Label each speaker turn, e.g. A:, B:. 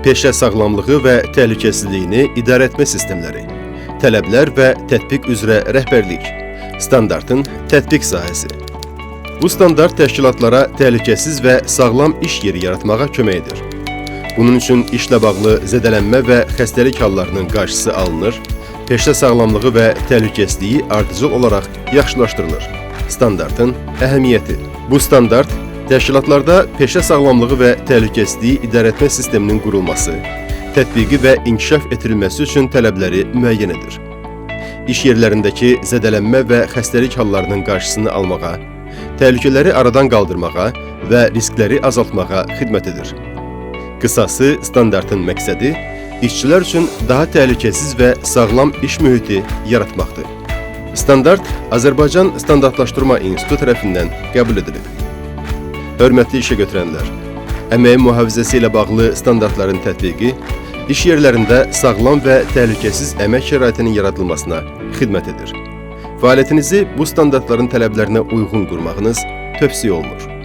A: peşə sağlamlığı və təhlükəsizliyini idarə etmə sistemləri, tələblər və tətbiq üzrə rəhbərlik, standartın tətbiq sahəsi. Bu standart təşkilatlara təhlükəsiz və sağlam iş yeri yaratmağa kömək edir. Bunun üçün işlə bağlı zədələnmə və xəstəlik hallarının qarşısı alınır, peşə sağlamlığı və təhlükəsizliyi ardıcıl olaraq yaxşılaşdırılır. Standartın əhəmiyyəti. Bu standart təşkilatlarda peşə sağlamlığı və təhlükəsizliyi idarə etmə sisteminin qurulması, tətbiqi və inkişaf etdirilməsi üçün tələbləri müəyyən edir. İş yerlərindəki zədələnmə və xəstəlik hallarının qarşısını almağa, təhlükələri aradan qaldırmağa və riskləri azaltmağa xidmət edir. Qısası, standartın məqsədi işçilər üçün daha təhlükəsiz və sağlam iş mühiti yaratmaqdır. Standart Azərbaycan Standartlaşdırma İnstitutu tərəfindən qəbul edilib. Hörmətli işə götürənlər, əməyin mühafizəsi ilə bağlı standartların tətbiqi iş yerlərində sağlam və təhlükəsiz əmək şəraitinin yaradılmasına xidmət edir. Fəaliyyətinizi bu standartların tələblərinə uyğun qurmağınız tövsiyə olunur.